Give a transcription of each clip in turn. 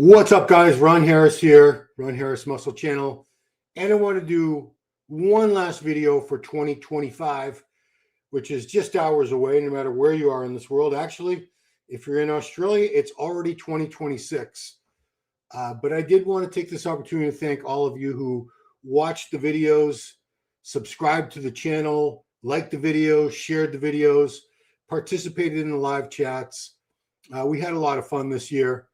What's up, guys? Ron Harris here, Ron Harris Muscle Channel. And I want to do one last video for 2025, which is just hours away, no matter where you are in this world. Actually, if you're in Australia, it's already 2026. But I did want to take this opportunity to thank all of you who watched the videos, subscribed to the channel, liked the videos, shared the videos, participated in the live chats. We had a lot of fun this year.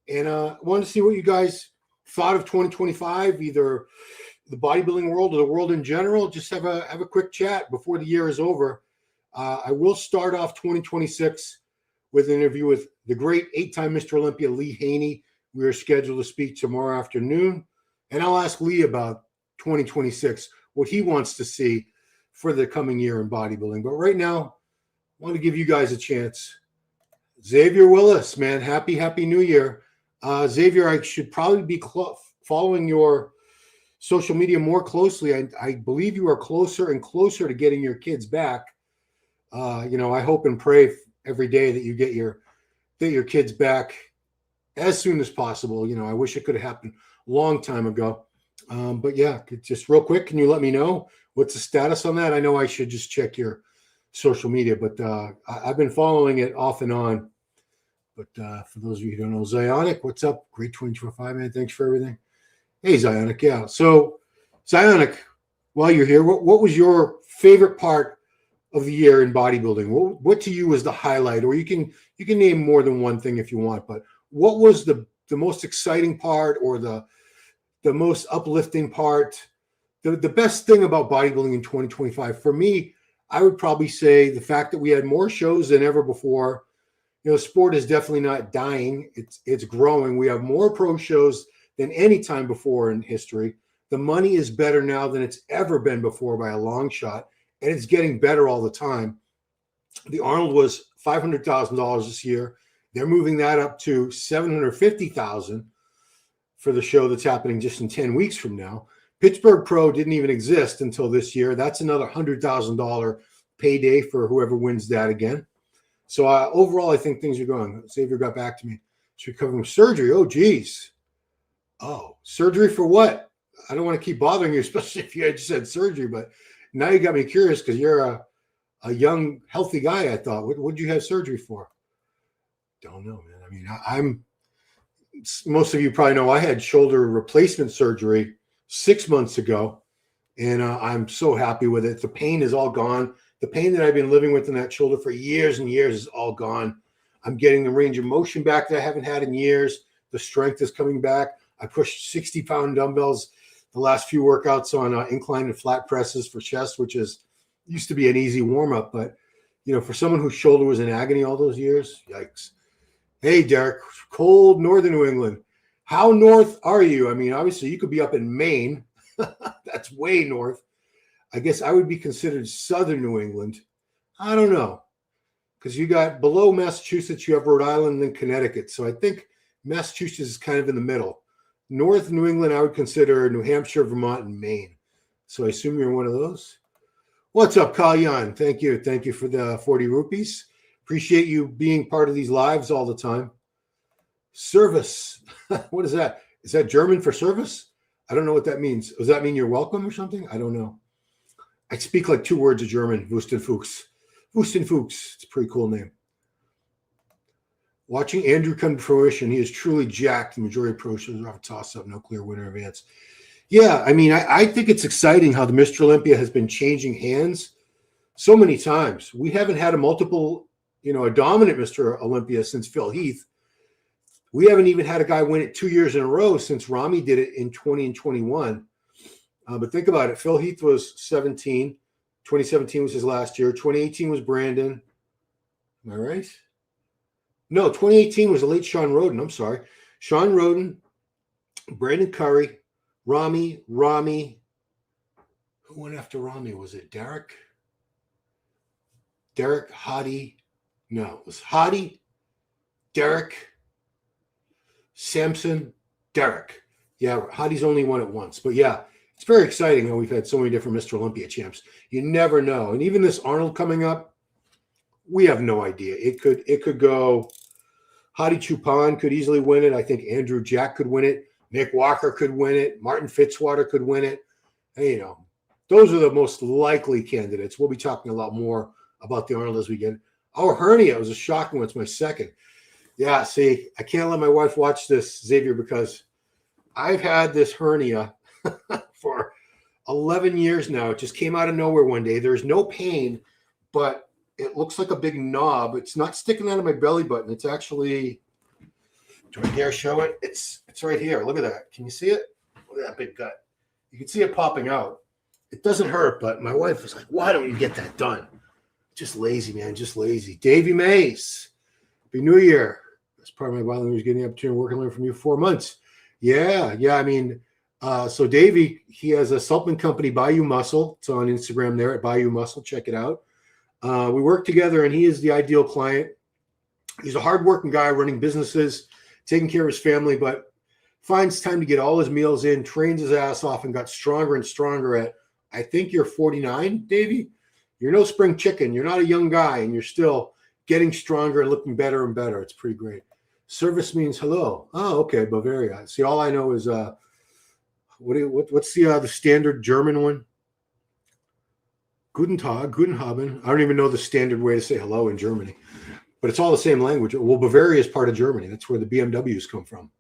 And I wanted to see what you guys thought of 2025, either the bodybuilding world or the world in general. Just have a quick chat before the year is over. I will start off 2026 with an interview with the great 8-time Mr. Olympia, Lee Haney. We are scheduled to speak tomorrow afternoon. And I'll ask Lee about 2026, what he wants to see for the coming year in bodybuilding. But right now, I want to give you guys a chance. Xavier Willis, man, happy New Year. Xavier, I should probably be following your social media more closely. I believe you are closer and closer to getting your kids back. I hope and pray every day that you get your kids back as soon as possible. I wish it could have happened a long time ago. But yeah, just real quick, can you let me know what's the status on that? I know I should just check your social media, but I've been following it off and on. But for those of you who don't know, Zionic, what's up? Great 2025, man. Thanks for everything. Hey, Zionic, yeah. So, Zionic, while you're here, what was your favorite part of the year in bodybuilding? What to you was the highlight? Or you can name more than one thing if you want, but what was the most exciting part or the most uplifting part? The best thing about bodybuilding in 2025, for me, I would probably say the fact that we had more shows than ever before. Sport is definitely not dying. It's growing. We have more pro shows than any time before in history. The money is better now than it's ever been before by a long shot, and it's getting better all the time. The Arnold was $500,000 this year. They're moving that up to $750,000 for the show that's happening just in 10 weeks from now. Pittsburgh Pro didn't even exist until this year. That's another $100,000 payday for whoever wins that again. So overall, I think things are going. Xavier got back to me. She's recovering from surgery. Oh, geez. Oh, surgery for what? I don't want to keep bothering you, especially if you had just had surgery. But now you got me curious because you're a young, healthy guy, I thought. What did you have surgery for? Don't know, man. I mean, most of you probably know I had shoulder replacement surgery 6 months ago, and I'm so happy with it. The pain is all gone. The pain that I've been living with in that shoulder for years and years is all gone. I'm getting the range of motion back that I haven't had in years. The strength is coming back. I pushed 60-pound dumbbells the last few workouts on incline and flat presses for chest, which used to be an easy warm-up. But, for someone whose shoulder was in agony all those years, yikes. Hey, Derek, cold northern New England. How north are you? I mean, obviously, you could be up in Maine. That's way north. I guess I would be considered southern New England. I don't know. Because you got below Massachusetts, you have Rhode Island and Connecticut. So I think Massachusetts is kind of in the middle. North New England, I would consider New Hampshire, Vermont, and Maine. So I assume you're one of those. What's up, Kalyan? Thank you. Thank you for the 40 rupees. Appreciate you being part of these lives all the time. Service. What is that? Is that German for service? I don't know what that means. Does that mean you're welcome or something? I don't know. I speak like 2 words of German. Wustenfuchs. Wustenfuchs. It's a pretty cool name. Watching Andrew come to fruition, he is truly jacked. The majority of pro shows are off a toss-up, no clear winner advance. Yeah, I mean, I think it's exciting how the Mr. Olympia has been changing hands so many times. We haven't had a dominant Mr. Olympia since Phil Heath. We haven't even had a guy win it 2 years in a row since Rami did it in 20 and 21. But think about it. Phil Heath was 17. 2017 was his last year. 2018 was Brandon. Am I right? No, 2018 was the late Sean Roden. I'm sorry. Sean Roden, Brandon Curry, Rami. Who went after Rami? Was it Derek? Derek, Hadi. No, it was Hadi, Derek, Samson, Derek. Yeah, Hadi's only won it once. But yeah. It's very exciting how we've had so many different Mr. Olympia champs. You never know. And even this Arnold coming up, we have no idea. It could go Hadi Chupan could easily win it. I think Andrew Jack could win it. Nick Walker could win it. Martin Fitzwater could win it. And, you know, those are the most likely candidates. We'll be talking a lot more about the Arnold as we get. Oh, hernia was a shocking one. It's my second. Yeah, see, I can't let my wife watch this, Xavier, because I've had this hernia for 11 years now. It just came out of nowhere one day. There's no pain, but it looks like a big knob. It's not sticking out of my belly button. It's actually, do I dare show it? It's right here. Look at that. Can you see it? Look at that big gut. You can see it popping out. It doesn't hurt, but my wife was like, why don't you get that done? Just lazy, man. Just lazy. Davey Mays. Happy New Year. That's part of my bodybuilding was getting the opportunity to work and learn from you 4 months. Yeah. I mean, so Davey, he has a supplement company, Bayou Muscle. It's on Instagram there at Bayou Muscle. Check it out. We work together, and he is the ideal client. He's a hardworking guy running businesses, taking care of his family, but finds time to get all his meals in, trains his ass off, and got stronger and stronger at, I think you're 49, Davey. You're no spring chicken. You're not a young guy, and you're still getting stronger and looking better and better. It's pretty great. Service means hello. Oh, okay, Bavaria. See, all I know is what's the standard German one? Guten Tag, Guten Abend. I don't even know the standard way to say hello in Germany, but it's all the same language. Well, Bavaria is part of Germany. That's where the BMWs come from.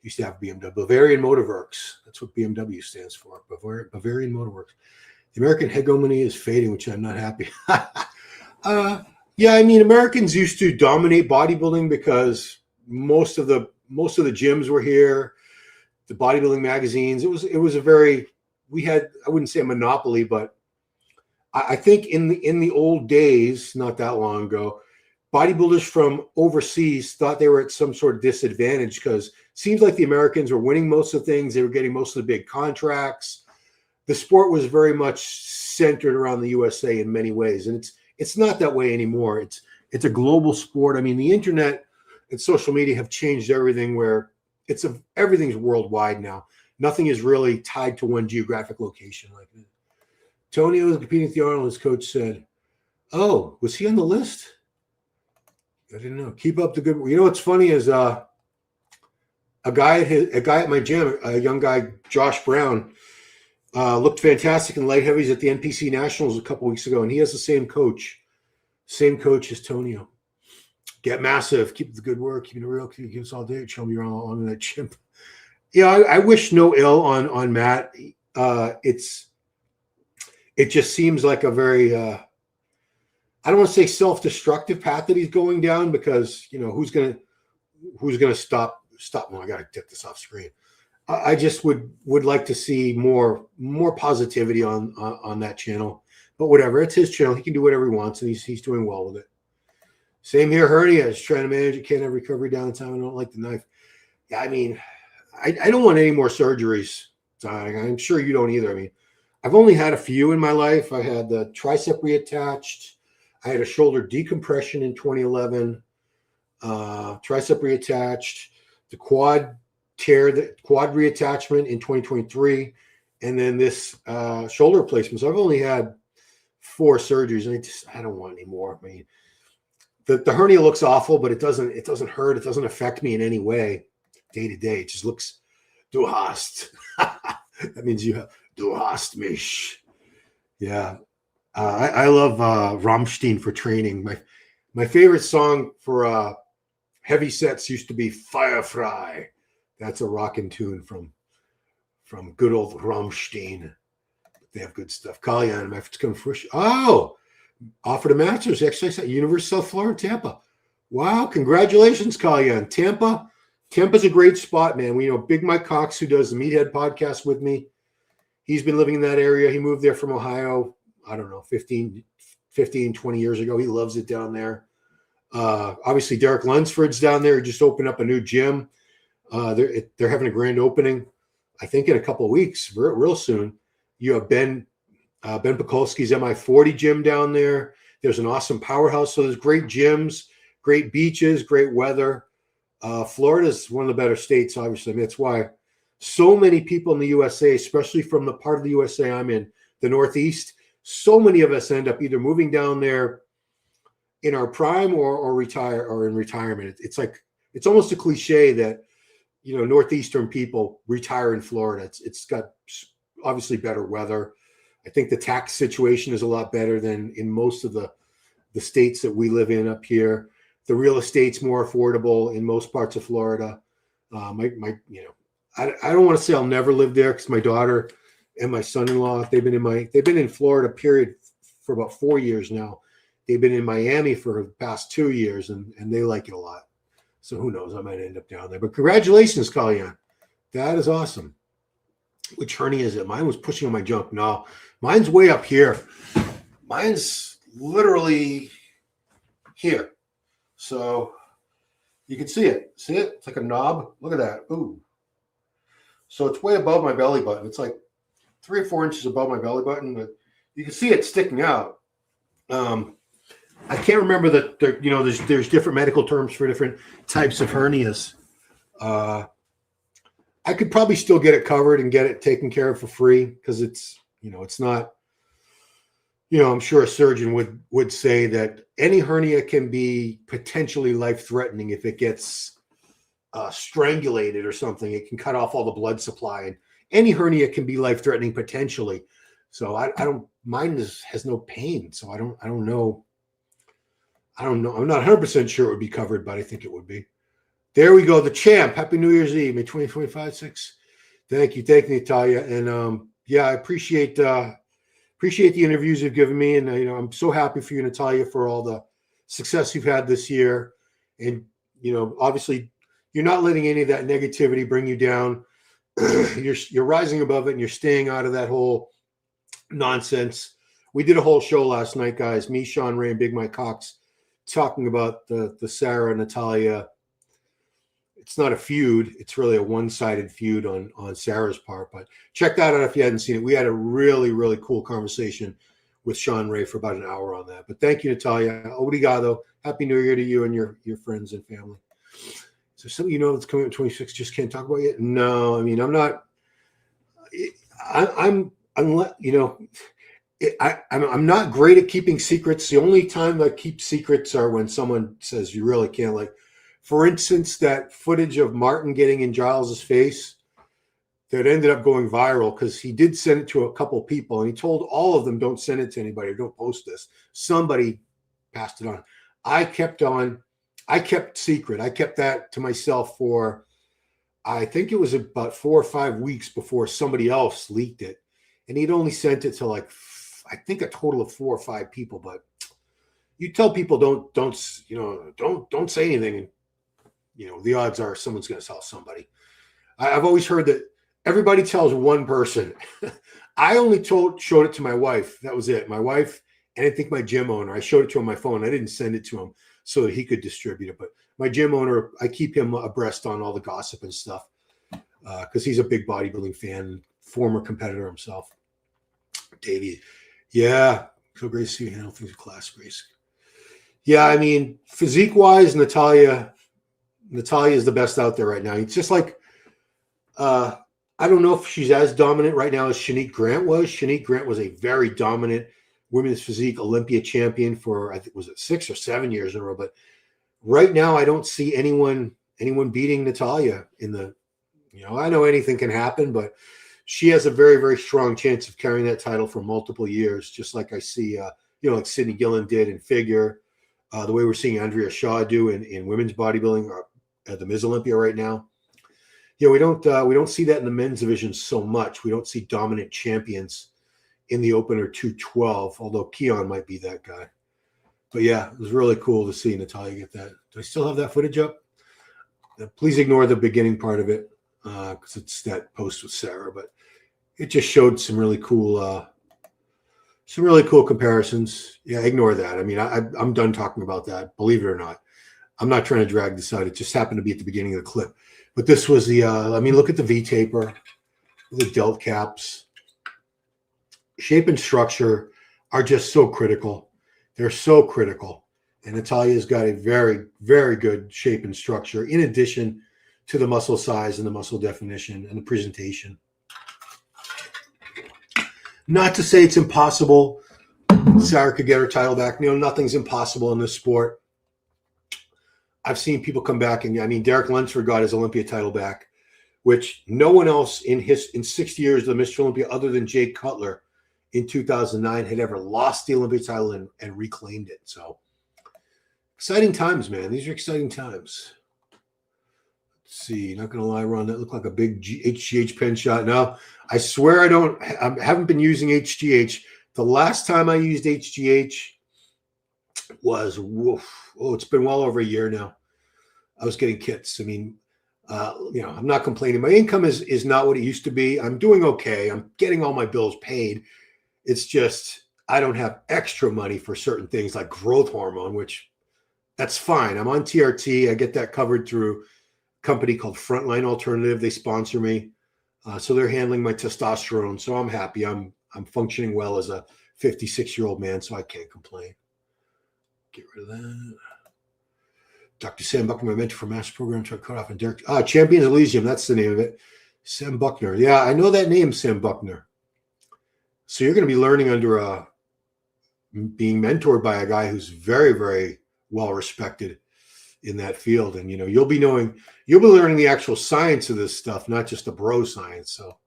Used to have BMW, Bavarian Motorworks. That's what BMW stands for, Bavarian Motorworks. The American hegemony is fading, which I'm not happy. Yeah, I mean, Americans used to dominate bodybuilding because most of the gyms were here, the bodybuilding magazines. It was a very, we had, I wouldn't say a monopoly, but I think in the old days, not that long ago, bodybuilders from overseas thought they were at some sort of disadvantage because it seems like the Americans were winning most of the things. They were getting most of the big contracts. The sport was very much centered around the USA in many ways, and it's not that way anymore. It's a global sport. I mean, the internet and social media have changed everything where everything's worldwide now. Nothing is really tied to one geographic location like that. Tony was competing with the Arnold, his coach said. Oh, was he on the list? I didn't know. Keep up the good work. You know what's funny is a guy at my gym, a young guy, Josh Brown, looked fantastic in light heavies at the NPC Nationals a couple weeks ago, and he has the same coach as Tonio. Get massive, keep the good work, keep it real, keep us all day. Show me around along in that chimp. Yeah, I wish no ill on Matt. It just seems like a very I don't want to say self-destructive path that he's going down because who's gonna stop. Well, I gotta get this off screen. I just would like to see more positivity on that channel. But whatever, it's his channel. He can do whatever he wants, and he's doing well with it. Same here, hernia is trying to manage it. Can't have recovery down the time. I don't like the knife. Yeah, I mean, I don't want any more surgeries. I'm sure you don't either. I mean, I've only had a few in my life. I had the tricep reattached. I had a shoulder decompression in 2011. Tricep reattached. The quad reattachment in 2023, and then this shoulder replacement. So I've only had 4 surgeries, and I don't want any more. I mean, the hernia looks awful, but it doesn't hurt. It doesn't affect me in any way day to day. It just looks, du hast. That means you have, du hast mich. Yeah. I love Rammstein for training. My favorite song for heavy sets used to be Firefly. That's a rockin' tune from good old Rammstein. They have good stuff. Kalyan, my come fresh. Oh, offered a master's exercise at University of South Florida, Tampa. Wow, congratulations, Kalyan. Tampa's a great spot, man. We know Big Mike Cox, who does the Meathead podcast with me. He's been living in that area. He moved there from Ohio, I don't know, 15, 20 years ago. He loves it down there. Obviously, Derek Lunsford's down there. He just opened up a new gym. They're having a grand opening, I think, in a couple of weeks, real soon. You have Ben Pekulski's MI40 gym down there. There's an awesome powerhouse. So there's great gyms, great beaches, great weather. Florida's one of the better states, obviously. I mean, that's why so many people in the USA, especially from the part of the USA I'm in, the Northeast, so many of us end up either moving down there in our prime or retire or in retirement. It's like it's almost a cliche that, you know, Northeastern people retire in Florida. It's got obviously better weather. I think the tax situation is a lot better than in most of the states that we live in up here. The real estate's more affordable in most parts of Florida. You know, I don't want to say I'll never live there because my daughter and my son-in-law, they've been in Florida period for about 4 years now. They've been in Miami for the past 2 years, and they like it a lot. So who knows? I might end up down there. But congratulations, Kalyan. That is awesome. Which hernia is it? Mine was pushing on my junk. No, mine's way up here. Mine's literally here. So you can see it. See it? It's like a knob. Look at that. Ooh. So it's way above my belly button. It's like 3 or 4 inches above my belly button, but you can see it sticking out. I can't remember that. You know, there's different medical terms for different types of hernias. I could probably still get it covered and get it taken care of for free because it's, you know, it's not, you know, I'm sure a surgeon would say that any hernia can be potentially life-threatening if it gets strangulated or something. It can cut off all the blood supply, and any hernia can be life-threatening potentially. So I don't, mine has no pain. So I don't know. I'm not 100% sure it would be covered, but I think it would be. There we go. The champ. Happy New Year's Eve, May 2025, 6. Thank you, Natalia. And yeah, I appreciate the interviews you've given me, and you know, I'm so happy for you, Natalia, for all the success you've had this year. And you know, obviously, you're not letting any of that negativity bring you down. You're rising above it, and you're staying out of that whole nonsense. We did a whole show last night, guys. Me, Sean Ray, and Big Mike Cox talking about the Sarah Natalia. It's not a feud. It's really a one-sided feud on Sarah's part. But check that out if you hadn't seen it. We had a really, really cool conversation with Sean Ray for about an hour on that. But thank you, Natalia. Obrigado. Happy New Year to you and your friends and family. So something you know that's coming up in 26 just can't talk about yet? No, I mean, I'm not. I'm you know, I'm not great at keeping secrets. The only time I keep secrets are when someone says you really can't. Like, for instance, that footage of Martin getting in Giles's face that ended up going viral because he did send it to a couple people, and he told all of them, don't send it to anybody, don't post this. Somebody passed it on. I kept secret. I kept that to myself for, I think it was about 4 or 5 weeks before somebody else leaked it. And he'd only sent it to like, I think a total of 4 or 5 people. But you tell people don't say anything, and you know the odds are someone's going to tell somebody. I've always heard that everybody tells one person. I only showed it to my wife. That was it. My wife, and I think my gym owner. I showed it to him on my phone. I didn't send it to him so that he could distribute it. But my gym owner, I keep him abreast on all the gossip and stuff because he's a big bodybuilding fan, former competitor himself. Davey, yeah, so great to see you. I don't think it's class, Grace. Yeah, I mean, physique-wise, Natalia is the best out there right now. It's just like, I don't know if she's as dominant right now as Shanique Grant was. Shanique Grant was a very dominant women's physique Olympia champion for, I think, was it 6 or 7 years in a row. But right now, I don't see anyone beating Natalia in the, you know, I know anything can happen, but she has a very, very strong chance of carrying that title for multiple years, just like I see, you know, like Sydney Gillen did in figure, the way we're seeing Andrea Shaw do in women's bodybuilding or at the Ms. Olympia right now. You know, we don't see that in the men's division so much. We don't see dominant champions in the opener 212, although Keon might be that guy. But yeah, it was really cool to see Natalia get that. Do I still have that footage up? Please ignore the beginning part of it because it's that post with Sarah, but it just showed some really cool comparisons. Yeah, ignore that. I mean, I'm done talking about that. Believe it or not, I'm not trying to drag this out. It just happened to be at the beginning of the clip. But this was the. I mean, look at the V taper, the delt caps. Shape and structure are just so critical. They're so critical. And Natalia's got a very, very good shape and structure in addition to the muscle size and the muscle definition and the presentation. Not to say it's impossible. Sarah could get her title back. You know, nothing's impossible in this sport. I've seen people come back, and I mean, Derek Lunsford got his Olympia title back, which no one else in 60 years of Mr. Olympia, other than Jake Cutler in 2009, had ever lost the Olympia title and reclaimed it. So exciting times, man. These are exciting times. Let's see, not gonna lie, Ron, that looked like a big HGH pen shot. No, I swear I haven't been using HGH. The last time I used HGH was, it's been well over a year now. I was getting kits. I mean, I'm not complaining. My income is not what it used to be. I'm doing okay. I'm getting all my bills paid. It's just I don't have extra money for certain things like growth hormone, which that's fine. I'm on TRT. I get that covered through a company called Frontline Alternative. They sponsor me. So they're handling my testosterone. So I'm happy. I'm functioning well as a 56-year-old man, so I can't complain. Get rid of that. Dr. Sam Buckner, my mentor for master program, to cut off and Derek. Champions Elysium, that's the name of it. Sam Buckner. Yeah, I know that name, Sam Buckner. So you're going to be learning under being mentored by a guy who's very, very well respected in that field. And you'll be learning the actual science of this stuff, not just the bro science. So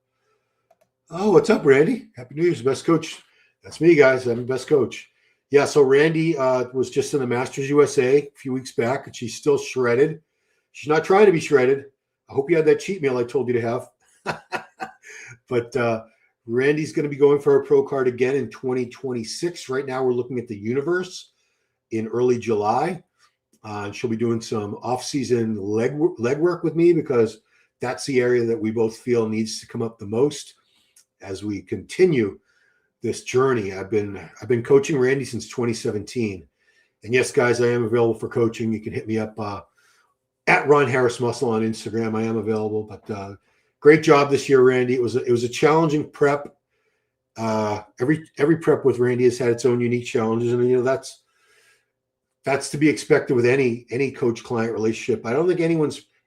what's up, Randy? Happy New Year's, best coach. That's me, guys. I'm the best coach. Yeah, so Randy was just in the Masters USA a few weeks back, and she's still shredded. She's not trying to be shredded. I hope you had that cheat meal I told you to have. But Randy's going to be going for a pro card again in 2026. Right now, we're looking at the Universe in early July. And she'll be doing some off-season leg work with me because that's the area that we both feel needs to come up the most as we continue this journey. I've been coaching Randy since 2017. And yes, guys, I am available for coaching. You can hit me up at Ron Harris Muscle on Instagram. I am available. But great job this year, Randy. It was a challenging prep. Every prep with Randy has had its own unique challenges, and that's to be expected with any coach-client relationship. I don't think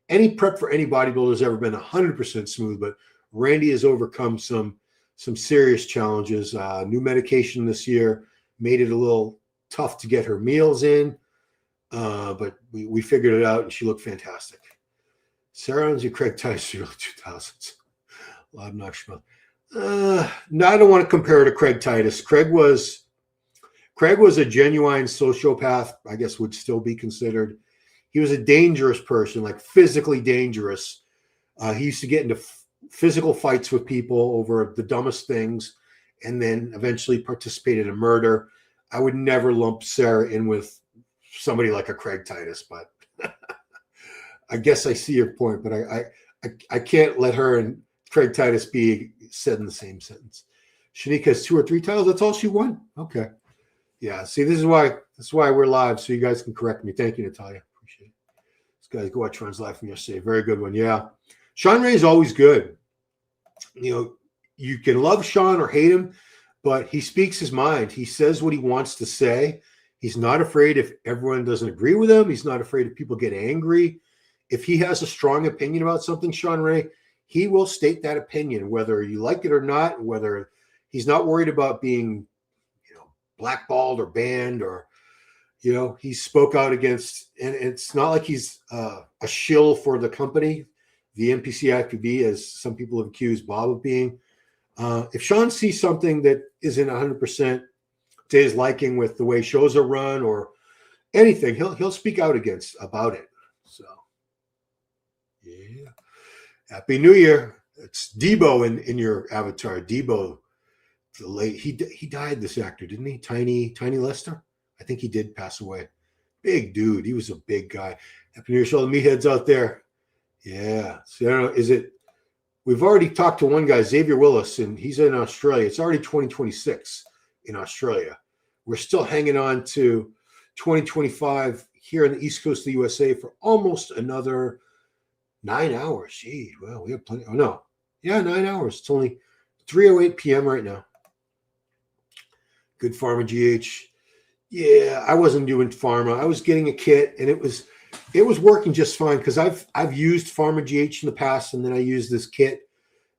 any prep for any bodybuilder has ever been 100% smooth, but Randy has overcome some serious challenges. New medication this year made it a little tough to get her meals in, but we figured it out, and she looked fantastic. Sarah owns you, Craig Tice, early 2000s. Loud obnoxious. No, I don't want to compare her to Craig Titus. Craig was a genuine sociopath, I guess would still be considered. He was a dangerous person, like physically dangerous. He used to get into physical fights with people over the dumbest things, and then eventually participate in a murder. I would never lump Sarah in with somebody like a Craig Titus, but I guess I see your point, but I can't let her and Craig Titus be said in the same sentence. Shanika has 2 or 3 titles. That's all she won? Okay. Yeah, see, this is why we're live, so you guys can correct me. Thank you, Natalia. Appreciate it. This guy's go watch Ron's live from yesterday. Very good one. Yeah. Sean Ray is always good. You can love Sean or hate him, but he speaks his mind. He says what he wants to say. He's not afraid if everyone doesn't agree with him. He's not afraid if people get angry. If he has a strong opinion about something, Sean Ray, he will state that opinion, whether you like it or not, whether he's not worried about being, blackballed or banned, or, he spoke out against, and it's not like he's a shill for the company, the NPC-IFBB, as some people have accused Bob of being. If Sean sees something that isn't 100% to his liking with the way shows are run or anything, he'll speak out about it. So, yeah. Happy New Year. It's Debo in your avatar. Debo, he died, this actor, didn't he? Tiny Lester? I think he did pass away. Big dude. He was a big guy. Happy New Year to all the meatheads out there. Yeah. So I don't know, we've already talked to one guy, Xavier Willis, and he's in Australia. It's already 2026 in Australia. We're still hanging on to 2025 here on the East Coast of the USA for almost another 9 hours. Gee, well, we have plenty. Oh, no. Yeah, 9 hours. It's only 3:08 p.m. right now. Good Pharma GH. Yeah, I wasn't doing Pharma. I was getting a kit, and it was working just fine because I've used Pharma GH in the past, and then I used this kit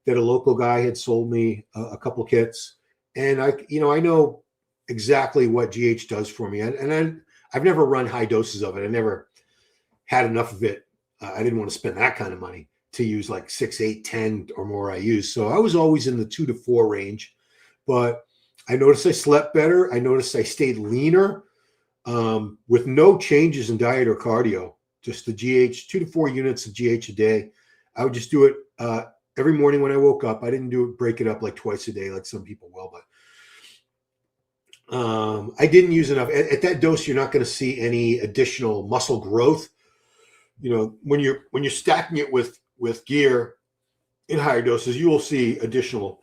that a local guy had sold me a couple kits, and I know exactly what GH does for me, and I've never run high doses of it. had enough of it. I didn't want to spend that kind of money to use like 6, 8, 10 or more I used. So I was always in the 2 to 4 range, but I noticed I slept better. I noticed I stayed leaner with no changes in diet or cardio, just the GH, 2 to 4 units of GH a day. I would just do it every morning when I woke up. I didn't break it up like twice a day like some people will, but I didn't use enough. At that dose, you're not going to see any additional muscle growth. You know, when you're stacking it with gear in higher doses, you will see additional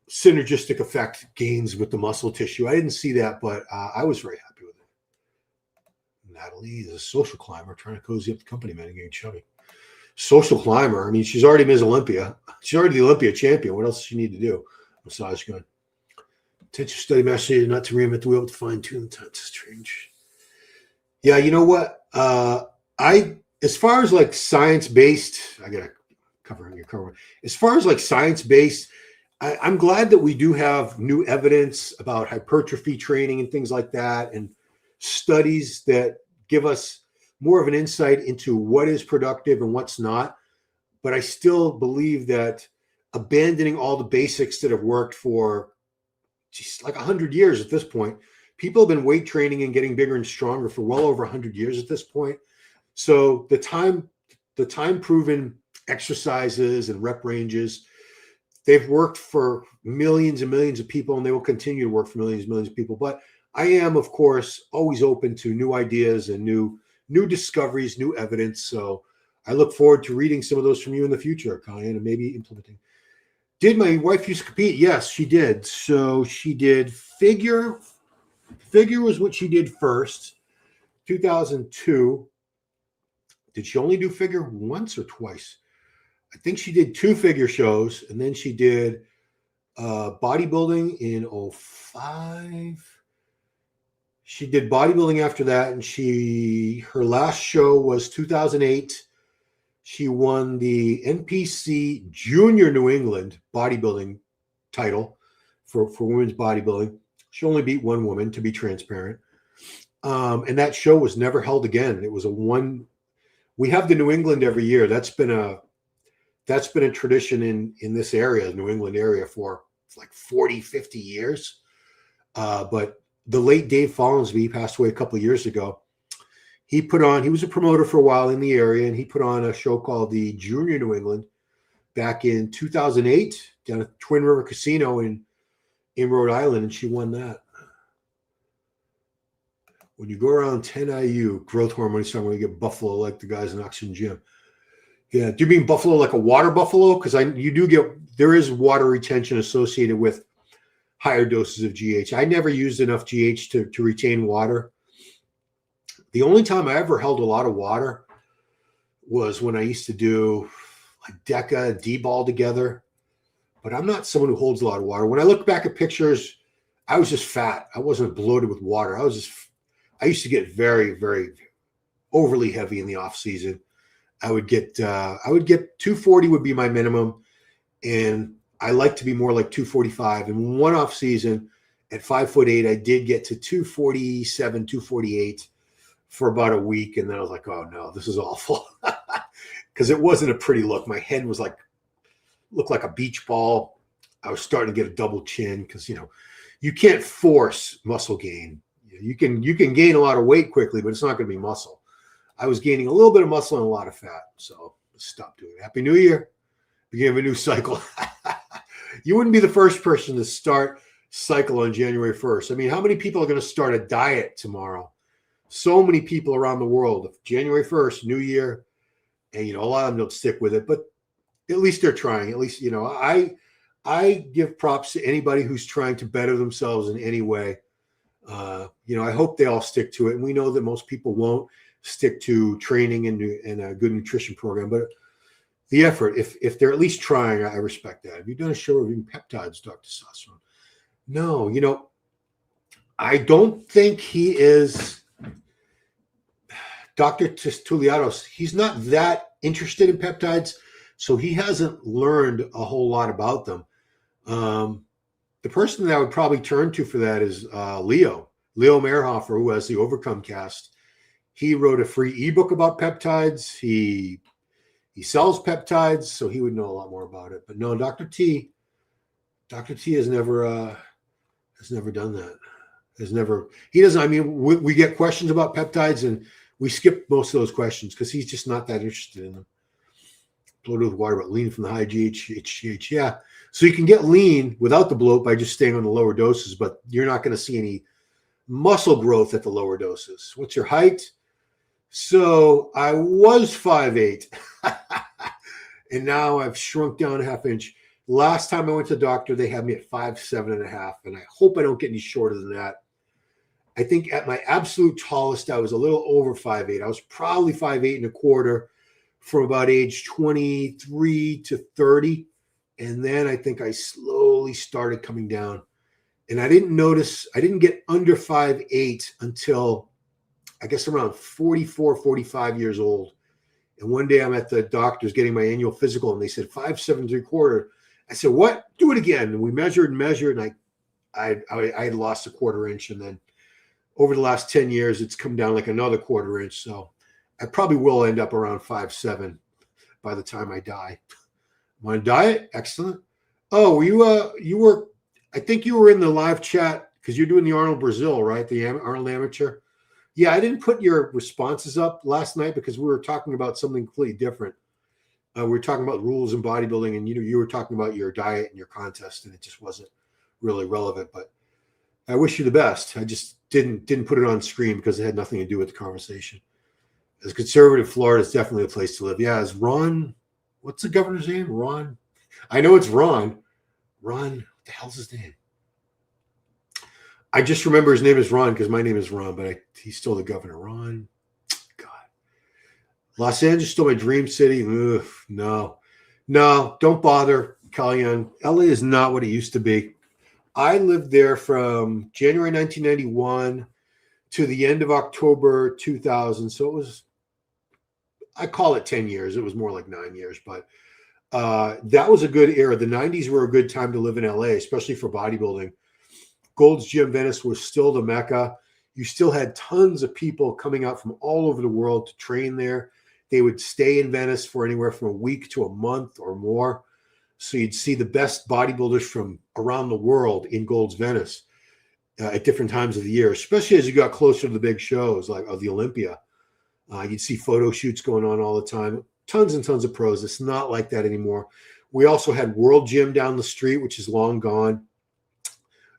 synergistic effect gains with the muscle tissue. I didn't see that, but I was very happy with it. Natalie is a social climber trying to cozy up the company, man, and getting chubby. Social climber. I mean, she's already Ms. Olympia. She's already the Olympia champion. What else does she need to do? Massage gun. Attention study master, not to reinvent the wheel, but to fine tune the time. It's strange. Yeah, you know what? As far as like science-based, I gotta cover. As far as like science-based, I'm glad that we do have new evidence about hypertrophy training and things like that, and studies that give us more of an insight into what is productive and what's not. But I still believe that abandoning all the basics that have worked for like 100 years at this point, people have been weight training and getting bigger and stronger for well over 100 years at this point. So the time proven exercises and rep ranges, they've worked for millions and millions of people, and they will continue to work for millions and millions of people. But I am, of course, always open to new ideas and new discoveries, new evidence. So I look forward to reading some of those from you in the future, Kyan, and maybe implementing. Did my wife used to compete? Yes, she did. So she did figure. Figure was what she did first, 2002. Did she only do figure once or twice? I think she did 2 figure shows, and then she did bodybuilding in 2005. She did bodybuilding after that, and her last show was 2008. She won the NPC Junior New England bodybuilding title for women's bodybuilding. She only beat one woman, to be transparent. And that show was never held again. It was we have the New England every year. That's been a tradition in this area, New England area, for like 40, 50 years. But the late Dave Follansbee passed away a couple of years ago. He was a promoter for a while in the area, and he put on a show called the Junior New England back in 2008 down at Twin River Casino in Rhode Island, and she won that. When you go around 10 IU, growth hormone is when you get buffalo like the guys in Oxygen Gym. Yeah, do you mean buffalo like a water buffalo? Because there is water retention associated with higher doses of GH. I never used enough GH to retain water. The only time I ever held a lot of water was when I used to do like DECA and D-ball together. But I'm not someone who holds a lot of water. When I look back at pictures, I was just fat. I wasn't bloated with water. I used to get very, very overly heavy in the off season. I would get 240 would be my minimum. And I like to be more like 245. And one off season at 5'8", I did get to 247, 248 for about a week. And then I was like, oh no, this is awful. Because it wasn't a pretty look. My head was looked like a beach ball. I was starting to get a double chin because, you can't force muscle gain. You can gain a lot of weight quickly, but it's not going to be muscle. I was gaining a little bit of muscle and a lot of fat. So stop doing it. Happy New Year. Beginning of a new cycle. You wouldn't be the first person to start cycle on January 1st. I mean, how many people are going to start a diet tomorrow? So many people around the world. January 1st, New Year. And, a lot of them don't stick with it, but at least they're trying. At least, I give props to anybody who's trying to better themselves in any way. I hope they all stick to it. And we know that most people won't stick to training and a good nutrition program, but the effort, if they're at least trying, I respect that. Have you done a show reviewing peptides, Dr. Testosterone? No, I don't think he is Dr. Tuliados. He's not that interested in peptides, so he hasn't learned a whole lot about them. The person that I would probably turn to for that is Leo Mehrhofer, who has the Overcome cast. He wrote a free ebook about peptides. He sells peptides, so he would know a lot more about it. But no, Dr. T has never done that. He doesn't. I mean, we get questions about peptides, and we skip most of those questions because he's just not that interested in them. Bloated with water, but lean from the high GH. Yeah. So you can get lean without the bloat by just staying on the lower doses, but you're not going to see any muscle growth at the lower doses. What's your height? So I was 5'8", and now I've shrunk down a half inch. Last time I went to the doctor, they had me at 5'7.5", and I hope I don't get any shorter than that. I think at my absolute tallest, I was a little over 5'8". I was probably 5'8.25" from about age 23 to 30. And then I think I slowly started coming down. And I didn't get under 5'8" until I guess around 44, 45 years old. And one day I'm at the doctor's getting my annual physical, and they said 5'7.75". I said, what? Do it again. And we measured, and I had lost a quarter inch. And then over the last 10 years, it's come down like another quarter inch. So I probably will end up around 5'7" by the time I die. Want to diet? Excellent. Oh, you were, I think you were in the live chat because you're doing the Arnold Brazil, right? The Arnold Amateur. Yeah, I didn't put your responses up last night because we were talking about something completely different. We were talking about rules in bodybuilding, and you were talking about your diet and your contest, and it just wasn't really relevant. But I wish you the best. I just didn't put it on screen because it had nothing to do with the conversation. As conservative, Florida is definitely a place to live. Yeah, is Ron, what's the governor's name? Ron? I know it's Ron. Ron, what the hell's his name? I just remember his name is Ron because my name is Ron, but he's still the governor. Ron, God. Los Angeles still my dream city. Ugh, no, don't bother, Kalyan. LA is not what it used to be. I lived there from January 1991 to the end of October 2000. So it was, I call it 10 years. It was more like 9 years, but that was a good era. The 90s were a good time to live in LA, especially for bodybuilding. Gold's Gym Venice was still the Mecca. You still had tons of people coming out from all over the world to train there. They would stay in Venice for anywhere from a week to a month or more. So you'd see the best bodybuilders from around the world in Gold's Venice at different times of the year, especially as you got closer to the big shows like the Olympia. You'd see photo shoots going on all the time. Tons and tons of pros. It's not like that anymore. We also had World Gym down the street, which is long gone.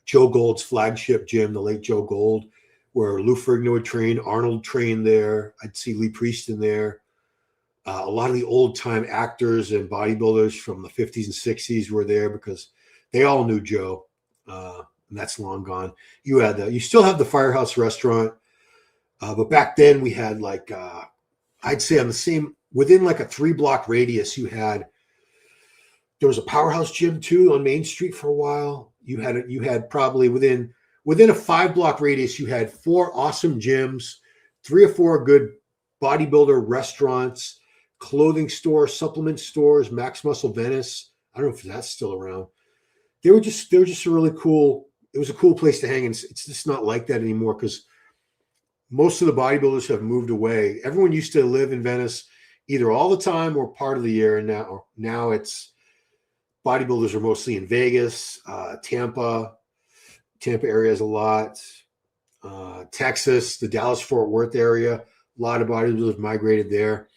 Joe Gold's flagship gym, the late Joe Gold, where Lou Ferrigno would train. Arnold trained there. I'd see Lee Prieston there. A lot of the old-time actors and bodybuilders from the 50s and 60s were there because they all knew Joe, and that's long gone. You still have the Firehouse Restaurant, but back then we had like I'd say on the same within like a 3-block radius there was a Powerhouse Gym too on Main Street for a while. You had probably within a 5-block radius you had 4 awesome gyms, 3 or 4 good bodybuilder restaurants, clothing stores, supplement stores, Max Muscle Venice. I don't know if that's still around. They were just a really cool. It was a cool place to hang, and it's just not like that anymore because most of the bodybuilders have moved away. Everyone used to live in Venice either all the time or part of the year, and now it's bodybuilders are mostly in Vegas, Tampa area is a lot, Texas, the Dallas-Fort Worth area. A lot of bodybuilders migrated there.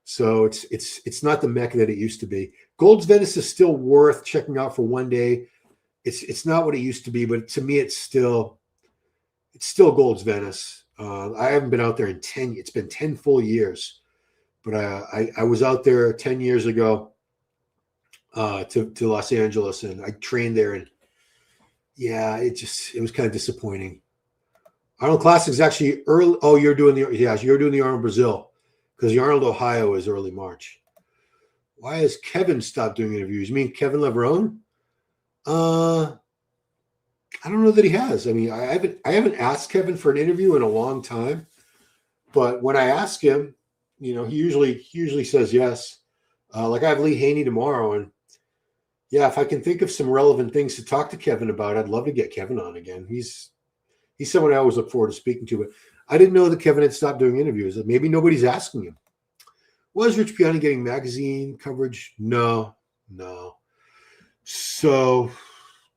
So it's not the Mecca that it used to be. Gold's Venice is still worth checking out for one day. It's not what it used to be, but to me, it's still Gold's Venice. I haven't been out there in 10. It's been 10 full years, but I was out there 10 years ago to Los Angeles, and I trained there, and yeah, it was kind of disappointing. Arnold Classic is actually early. Oh, you're doing the Arnold Brazil. Because the Arnold, Ohio is early March. Why has Kevin stopped doing interviews? You mean Kevin Leverone? I don't know that he has. I mean, I haven't asked Kevin for an interview in a long time. But when I ask him, he usually says yes. Like I have Lee Haney tomorrow, and yeah, if I can think of some relevant things to talk to Kevin about, I'd love to get Kevin on again. He's someone I always look forward to speaking to. But I didn't know that Kevin had stopped doing interviews. Maybe nobody's asking him. Was Rich Piana getting magazine coverage? No. So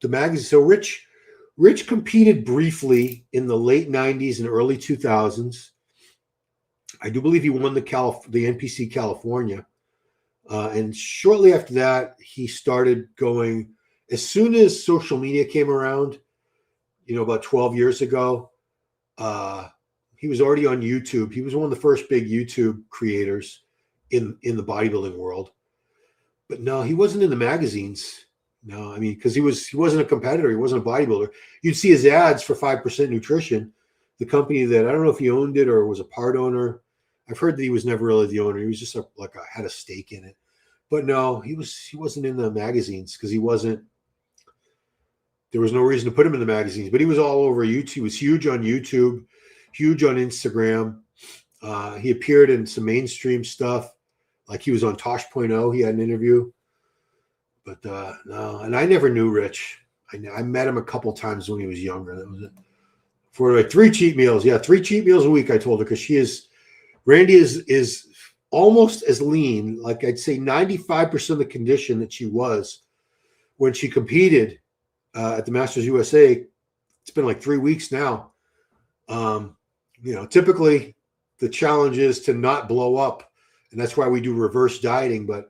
the magazine. So Rich competed briefly in the late '90s and early 2000s. I do believe he won the NPC California, and shortly after that, he started going. As soon as social media came around, about 12 years ago, he was already on YouTube. He was one of the first big YouTube creators in the bodybuilding world. But no, he wasn't in the magazines. No, I mean, because he wasn't a competitor. He wasn't a bodybuilder. You'd see his ads for 5% Nutrition, the company that I don't know if he owned it or was a part owner. I've heard that he was never really the owner. He was just had a stake in it. But no, he wasn't in the magazines because there was no reason to put him in the magazines. But he was all over YouTube. He was huge on YouTube, huge on Instagram. He appeared in some mainstream stuff. Like he was on Tosh.0. He had an interview. But no, and I never knew Rich. I met him a couple times when he was younger. That was it. For like 3 cheat meals. Yeah, 3 cheat meals a week, I told her, because Randy is almost as lean. Like I'd say 95% of the condition that she was when she competed at the Masters USA. It's been like 3 weeks now. Typically the challenge is to not blow up. And that's why we do reverse dieting. But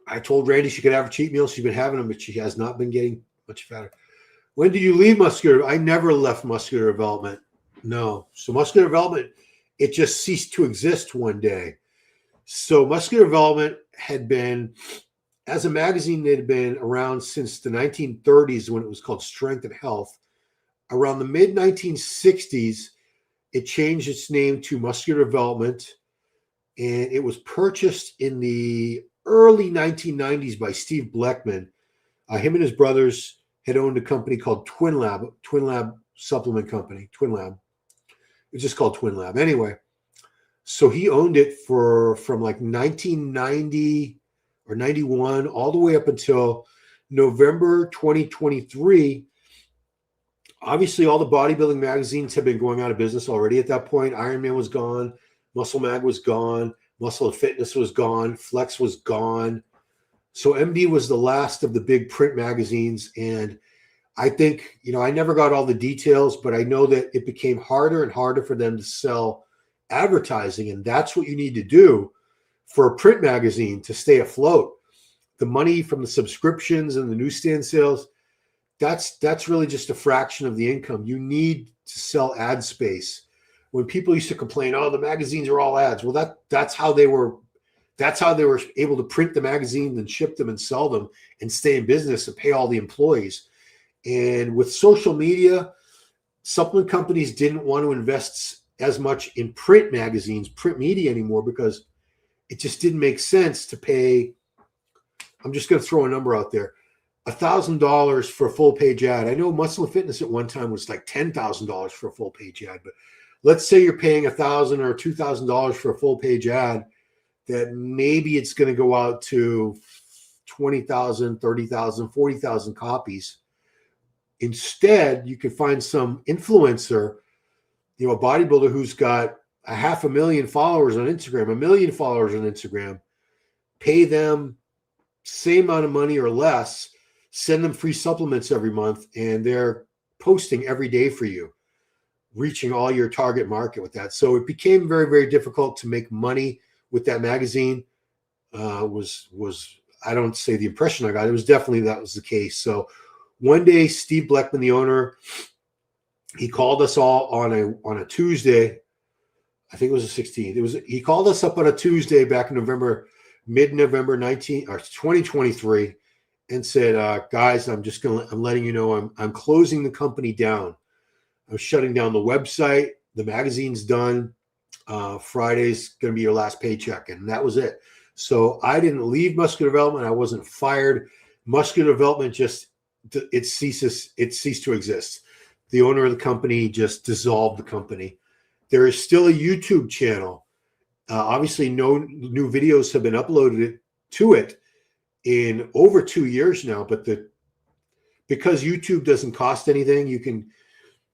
I told Randy she could have her cheat meals. She's been having them, but she has not been getting much fatter. When did you leave muscular? I never left muscular development. No. So muscular development, it just ceased to exist one day. So muscular development had been, as a magazine, it had been around since the 1930s when it was called Strength and Health. Around the mid-1960s, it changed its name to Muscular Development. And it was purchased in the early 1990s by Steve Bleckman. Him and his brothers had owned a company called Twin Lab Supplement Company, Twin Lab. It was just called Twin Lab. Anyway, so he owned it from like 1990 or 91 all the way up until November 2023. Obviously, all the bodybuilding magazines have been going out of business already at that point. Iron Man was gone. Muscle Mag was gone. Muscle and Fitness was gone. Flex was gone. So MD was the last of the big print magazines. And I think, I never got all the details, but I know that it became harder and harder for them to sell advertising. And that's what you need to do for a print magazine to stay afloat. The money from the subscriptions and the newsstand sales, that's really just a fraction of the income. You need to sell ad space. When people used to complain, the magazines are all ads. Well, that's how they were able to print the magazines and ship them and sell them and stay in business and pay all the employees. And with social media, supplement companies didn't want to invest as much in print magazines, print media anymore, because it just didn't make sense to pay. I'm just going to throw a number out there. $1,000 for a full page ad. I know Muscle and Fitness at one time was like $10,000 for a full page ad, but let's say you're paying $1,000 or $2,000 for a full page ad, that maybe it's going to go out to 20,000, 30,000, 40,000 copies. Instead, you can find some influencer, a bodybuilder who's got 500,000 followers on Instagram, 1 million followers on Instagram, pay them same amount of money or less, send them free supplements every month, and they're posting every day for you, reaching all your target market with that. So it became very, very difficult to make money with that magazine. Was I don't say the impression I got. It was definitely that was the case. So one day, Steve Bleckman, the owner, he called us all on a Tuesday. I think it was the 16th. He called us up on a Tuesday back in November, mid-November 2023, and said, "Guys, I'm letting you know I'm closing the company down. I'm shutting down the website. The magazine's done. Friday's going to be your last paycheck." And that was it. So I didn't leave Muscular Development. I wasn't fired. Muscular Development it ceased to exist. The owner of the company just dissolved the company. There is still a YouTube channel. Obviously, no new videos have been uploaded to it in over 2 years now. But because YouTube doesn't cost anything, you can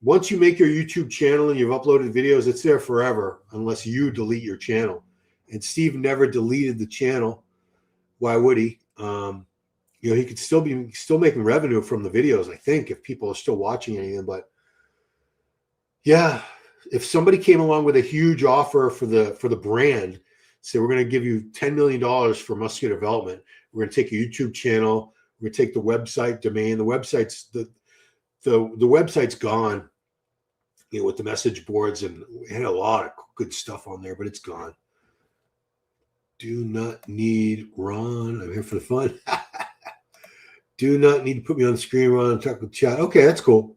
once you make your YouTube channel and you've uploaded videos, it's there forever unless you delete your channel. And Steve never deleted the channel. Why would he? He could still making revenue from the videos, I think, if people are still watching anything. But yeah, if somebody came along with a huge offer for the brand, say we're going to give you $10 million for muscular development, we're going to take a YouTube channel, we're going to take the website domain. The website's gone, with the message boards, and we had a lot of good stuff on there, but it's gone. Do not need Ron. I'm here for the fun. Do not need to put me on the screen, Ron. Talk with chat. Okay, that's cool.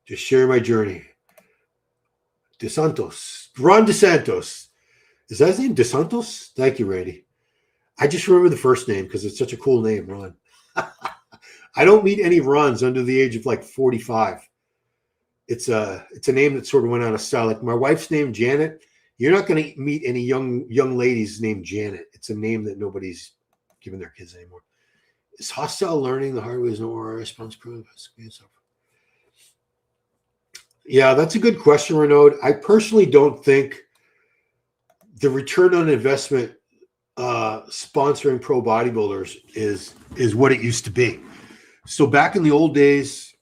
Just share my journey. DeSantos. Ron DeSantos. Is that his name? DeSantos? Thank you, Randy. I just remember the first name because it's such a cool name, Ron. I don't meet any Rons under the age of like 45. It's a name that sort of went out of style. Like my wife's name, Janet. You're not going to meet any young ladies named Janet. It's a name that nobody's giving their kids anymore. Is hostile learning the hard way is no response? Yeah, that's a good question, Renaud. I personally don't think the return on investment sponsoring pro bodybuilders is what it used to be. So back in the old days,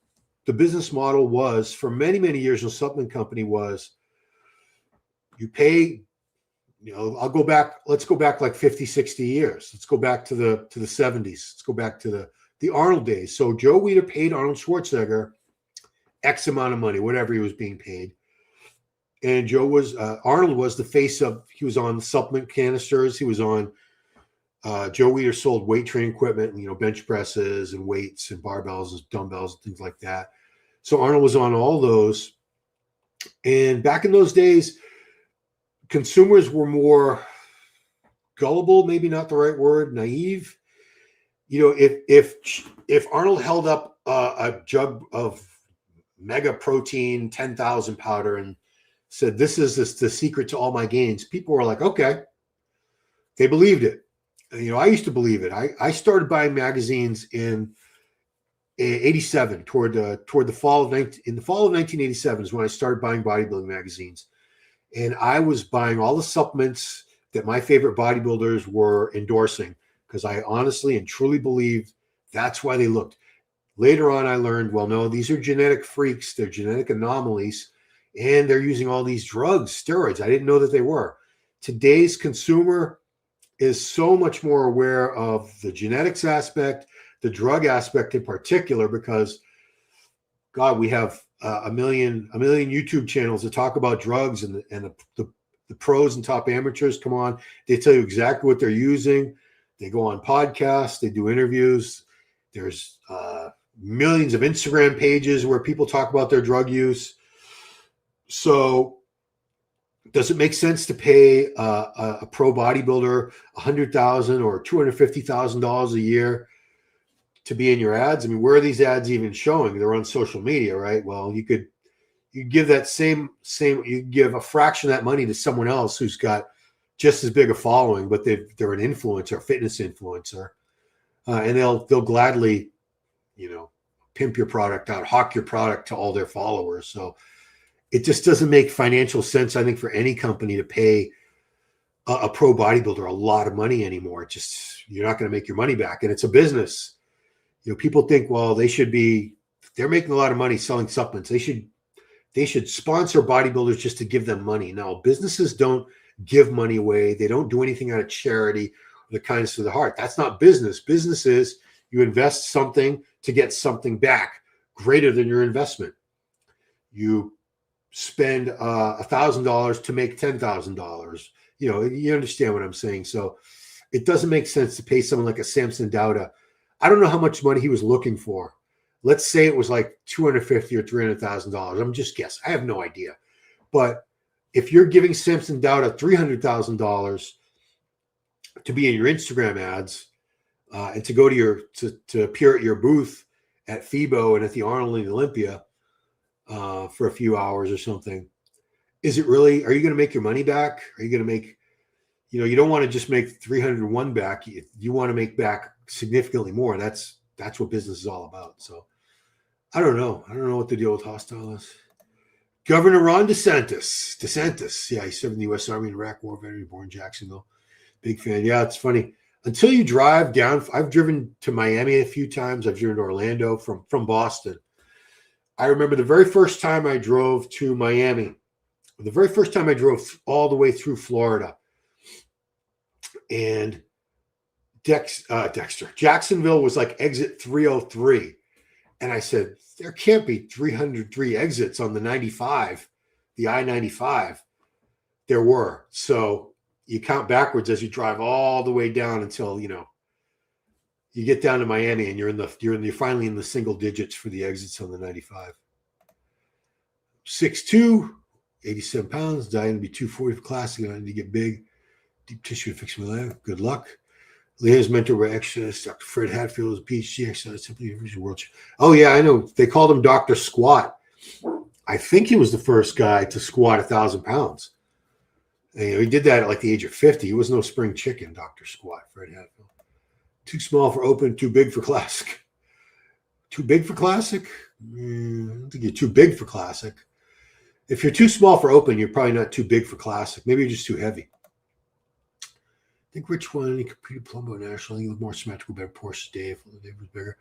the business model was, for many, many years, the supplement company was, you pay, let's go back like 50, 60 years. Let's go back to the 70s. Let's go back to the Arnold days. So Joe Weider paid Arnold Schwarzenegger X amount of money, whatever he was being paid. And Arnold was the face of, he was on supplement canisters. He was on, Joe Weider sold weight training equipment, bench presses and weights and barbells and dumbbells and things like that. So Arnold was on all those. And back in those days, consumers were more gullible, maybe not the right word, naive. If Arnold held up a jug of mega protein 10,000 powder and said, this is the secret to all my gains, people were like, okay. They believed it. I used to believe it. I started buying magazines in 87, toward the fall of 1987 is when I started buying bodybuilding magazines. And I was buying all the supplements that my favorite bodybuilders were endorsing because I honestly and truly believed that's why they looked. Later on, I learned, well, no, these are genetic freaks. They're genetic anomalies, and they're using all these drugs, steroids. I didn't know that they were. Today's consumer is so much more aware of the genetics aspect, the drug aspect in particular, because, God, we have a million YouTube channels that talk about drugs, and the pros and top amateurs come on. They tell you exactly what they're using. They go on podcasts. They do interviews. There's millions of Instagram pages where people talk about their drug use. So does it make sense to pay a pro bodybuilder $100,000 or $250,000 a year to be in your ads? I mean, where are these ads even showing? They're on social media, right? Well, you give that you give a fraction of that money to someone else who's got just as big a following, but they're an influencer, fitness influencer, and they'll gladly, pimp your product out, hawk your product to all their followers. So it just doesn't make financial sense, I think, for any company to pay a pro bodybuilder a lot of money anymore. You're not going to make your money back, and it's a business. People think, well, they're making a lot of money selling supplements. They should sponsor bodybuilders just to give them money. No, businesses don't give money away. They don't do anything out of charity or the kindness of the heart. That's not business. Business is you invest something to get something back greater than your investment. You spend $1,000 to make $10,000. You understand what I'm saying. So it doesn't make sense to pay someone like a Samson Dauda. I don't know how much money he was looking for. Let's say it was like $250,000 or $300,000. I'm just guessing. I have no idea. But if you're giving Samson Dauda $300,000 to be in your Instagram ads and to go to appear at your booth at FIBO and at the Arnold and Olympia for a few hours or something, are you going to make your money back? Are you going to make, you don't want to just make 301 back. You want to make back significantly more. That's what business is all about. So I don't know. I don't know what the deal with hostile is. Governor Ron DeSantis. DeSantis. Yeah, he served in the U.S. Army and Iraq War veteran, born in Jacksonville. Big fan. Yeah, it's funny. Until you drive down, I've driven to Miami a few times. I've driven to Orlando from Boston. I remember the very first time I drove to Miami, the very first time I drove all the way through Florida. And Jacksonville was like exit 303. And I said, there can't be 303 exits on the 95, the I-95. There were. So you count backwards as you drive all the way down until, you get down to Miami and you're finally in the single digits for the exits on the 95. 6'2", 87 pounds, dying to be 240 for classic. I need to get big. Deep tissue to fix my leg. Good luck. Leah's mentor by exercise, Dr. Fred Hatfield is a PhD exercise, simply world. Oh yeah, I know. They called him Dr. Squat. I think he was the first guy to squat 1,000 pounds. And, he did that at like the age of 50. He was no spring chicken, Dr. Squat, Fred Hatfield. Too small for open, too big for classic. Too big for classic? I don't think you're too big for classic. If you're too small for open, you're probably not too big for classic. Maybe you're just too heavy. I think Rich won. He competed Palumbo National. He was more symmetrical, better Porsche Dave. Dave was bigger.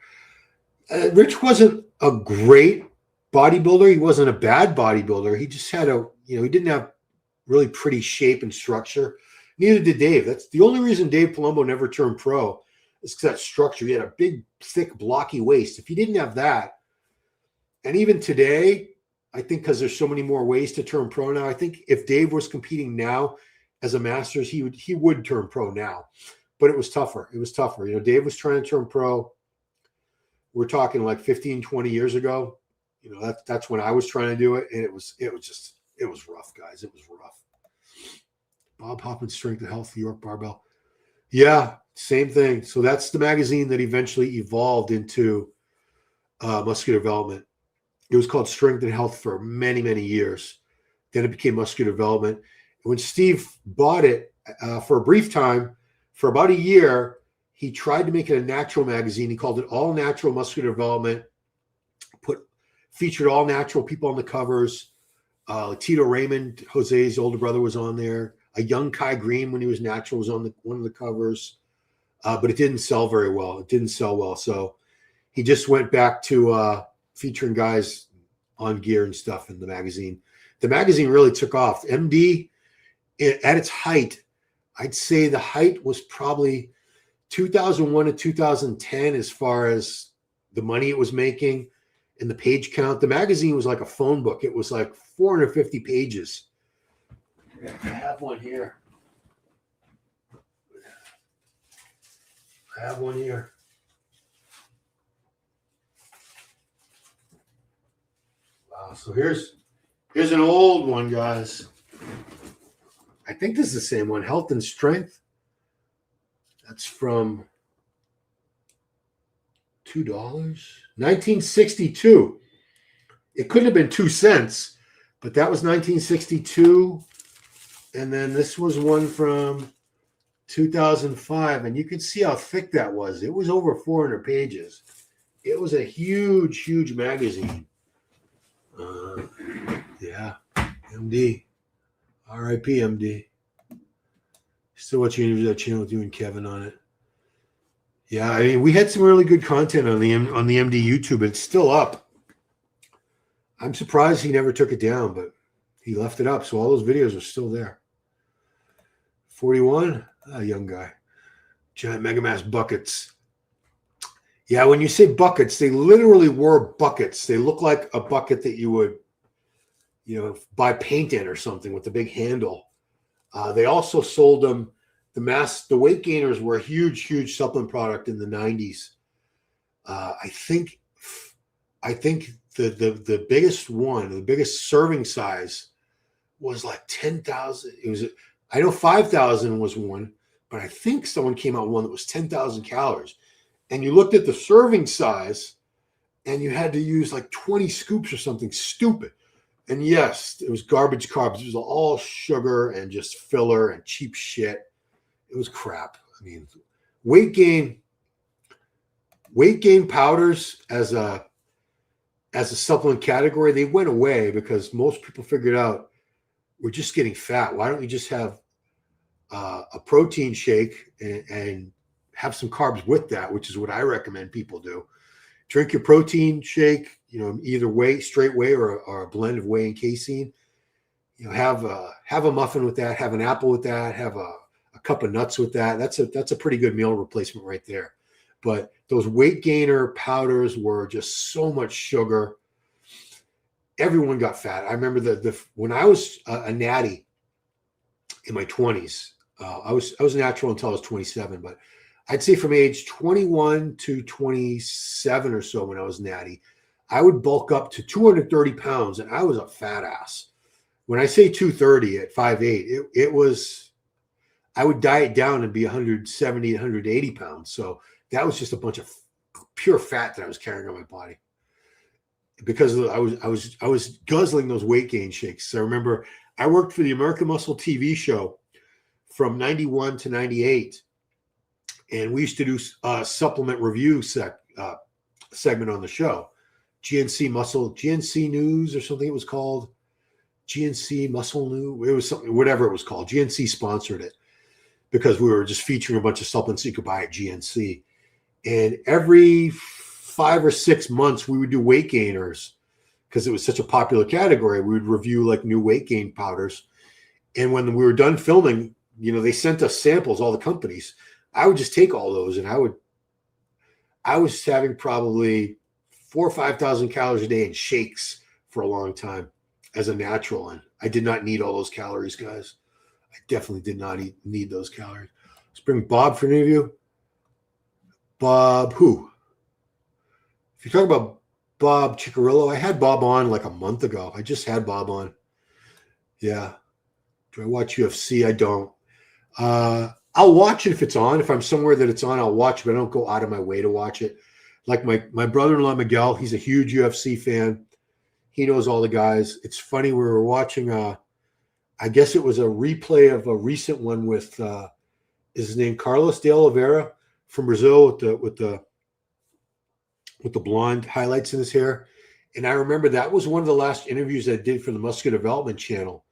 Rich wasn't a great bodybuilder. He wasn't a bad bodybuilder. He just had he didn't have really pretty shape and structure. Neither did Dave. That's the only reason Dave Palumbo never turned pro is because that structure. He had a big, thick, blocky waist. If he didn't have that, and even today, I think because there's so many more ways to turn pro now, I think if Dave was competing now as a Masters, he would turn pro now. But it was tougher. It was tougher. Dave was trying to turn pro. We're talking like 15, 20 years ago. That's when I was trying to do it. And it was rough, guys. It was rough. Bob Hoffman, Strength and Health, New York Barbell. Yeah, same thing. So that's the magazine that eventually evolved into Muscular Development. It was called Strength and Health for many, many years. Then it became Muscular Development. When Steve bought it for a brief time, for about a year, he tried to make it a natural magazine. He called it All Natural Muscular Development, featured all natural people on the covers. Tito Raymond, Jose's older brother, was on there. A young Kai Green, when he was natural, was on one of the covers. But it didn't sell very well. It didn't sell well. So he just went back to featuring guys on gear and stuff in the magazine. The magazine really took off. MD, at its height, I'd say the height was probably 2001 to 2010 as far as the money it was making and the page count. The magazine was like a phone book. It was like 450 pages. I have one here. Wow. So here's an old one, guys. I think this is the same one. Health and Strength. That's from $2. 1962. It couldn't have been 2 cents, but that was 1962. And then this was one from 2005. And you can see how thick that was. It was over 400 pages. It was a huge, huge magazine. Yeah. MD. R.I.P. MD. Still watching that channel with you and Kevin on it. Yeah, I mean, we had some really good content on the MD YouTube. It's still up. I'm surprised he never took it down, but he left it up, so all those videos are still there. 41, a young guy. Giant Megamass buckets. Yeah, when you say buckets, they literally were buckets. They look like a bucket that you would, buy paint in or something with the big handle. They also sold them. The weight gainers were a huge, huge supplement product in the 90s. I think the biggest one, the biggest serving size was like 10,000. I know 5,000 was one, but I think someone came out with one that was 10,000 calories. And you looked at the serving size and you had to use like 20 scoops or something stupid. And yes, it was garbage carbs. It was all sugar and just filler and cheap shit. It was crap. I mean, weight gain powders as a as a supplement category, they went away because most people figured out we're just getting fat. Why don't we just have a protein shake and have some carbs with that, which is what I recommend people do. Drink your protein shake, either whey, straight whey, or a blend of whey and casein. Have a muffin with that, have an apple with that, have a cup of nuts with that. That's a pretty good meal replacement right there. But those weight gainer powders were just so much sugar. Everyone got fat. I remember when I was a natty in my 20s, I was natural until I was 27, but I'd say from age 21 to 27 or so when I was natty, I would bulk up to 230 pounds, and I was a fat ass. When I say 230 at 5'8", it was, I would diet down and be 170, 180 pounds. So that was just a bunch of pure fat that I was carrying on my body because I was guzzling those weight gain shakes. So I remember I worked for the American Muscle TV show from 91 to 98. And we used to do a supplement review segment on the show. GNC News or something it was called. GNC Muscle News. It was something, whatever it was called. GNC sponsored it because we were just featuring a bunch of supplements you could buy at GNC. And every 5 or 6 months, we would do weight gainers because it was such a popular category. We would review like new weight gain powders. And when we were done filming, they sent us samples, all the companies. I would just take all those, and I was having probably 4,000 or 5,000 calories a day in shakes for a long time as a natural. And I did not need all those calories, guys. I definitely did not need those calories. Let's bring Bob for an interview. Bob who? If you're talking about Bob Ciccarillo, I had Bob on like a month ago. I just had Bob on. Yeah. Do I watch UFC? I don't. I'll watch it if it's on. If I'm somewhere that it's on, I'll watch it, but I don't go out of my way to watch it. Like my brother-in-law, Miguel, he's a huge UFC fan. He knows all the guys. It's funny, we were watching, I guess it was a replay of a recent one with, is his name Carlos de Oliveira from Brazil with the blonde highlights in his hair. And I remember that was one of the last interviews I did for the Muscular Development channel.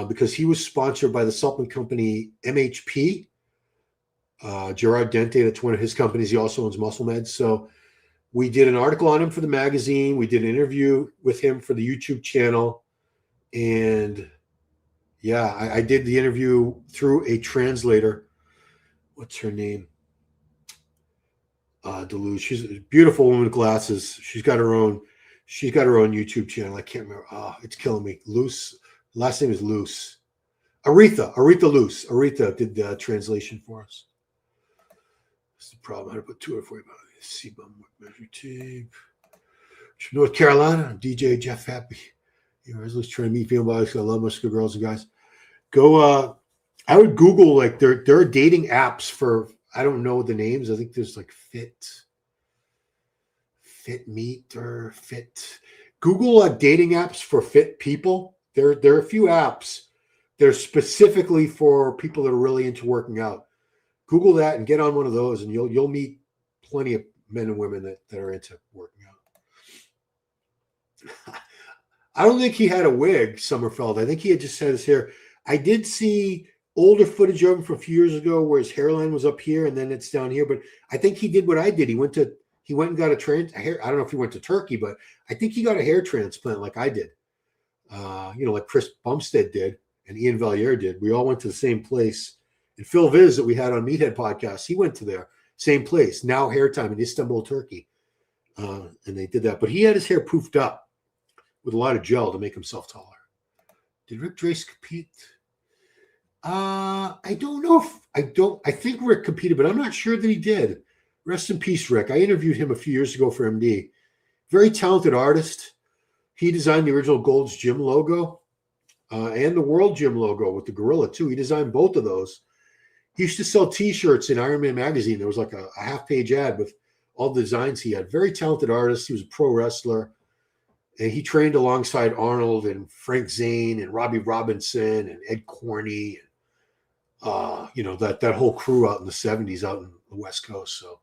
Because he was sponsored by the supplement company MHP. Gerard Dente, that's one of his companies. He also owns Muscle Meds. So we did an article on him for the magazine. We did an interview with him for the YouTube channel. And yeah, I did the interview through a translator. What's her name? Deluge. She's a beautiful woman with glasses. She's got her own YouTube channel. I can't remember. Oh, it's killing me. Last name is Luce. Aretha Luce. Aretha did the translation for us. That's the problem. How to put 2 or 4 sebum measure tape. From North Carolina, I'm DJ Jeff Happy. I was just trying to meet female bodies. I love muscular girls and guys. Go. I would Google like there are dating apps for, I don't know the names. I think there's like Fit Meet or Fit. Google like dating apps for fit people. There are a few apps that are specifically for people that are really into working out. Google that and get on one of those, and you'll meet plenty of men and women that are into working out. I don't think he had a wig, Sommerfeld. I think he had just had his hair. I did see older footage of him from a few years ago where his hairline was up here and then it's down here. But I think he did what I did. He went and got a hair. I don't know if he went to Turkey, but I think he got a hair transplant like I did. Like Chris Bumstead did and Ian Valier did. We all went to the same place. And Phil Viz that we had on Meathead Podcast, he went to their same place, Now Hair Time in Istanbul, Turkey. And they did that. But he had his hair poofed up with a lot of gel to make himself taller. Did Rick Drace compete? I don't know I think Rick competed, but I'm not sure that he did. Rest in peace, Rick. I interviewed him a few years ago for MD. Very talented artist. He designed the original Gold's Gym logo and the World Gym logo with the gorilla, too. He designed both of those. He used to sell T-shirts in Iron Man magazine. There was like a half-page ad with all the designs he had. Very talented artist. He was a pro wrestler. And he trained alongside Arnold and Frank Zane and Robbie Robinson and Ed Corney. That whole crew out in the 70s out in the West Coast. So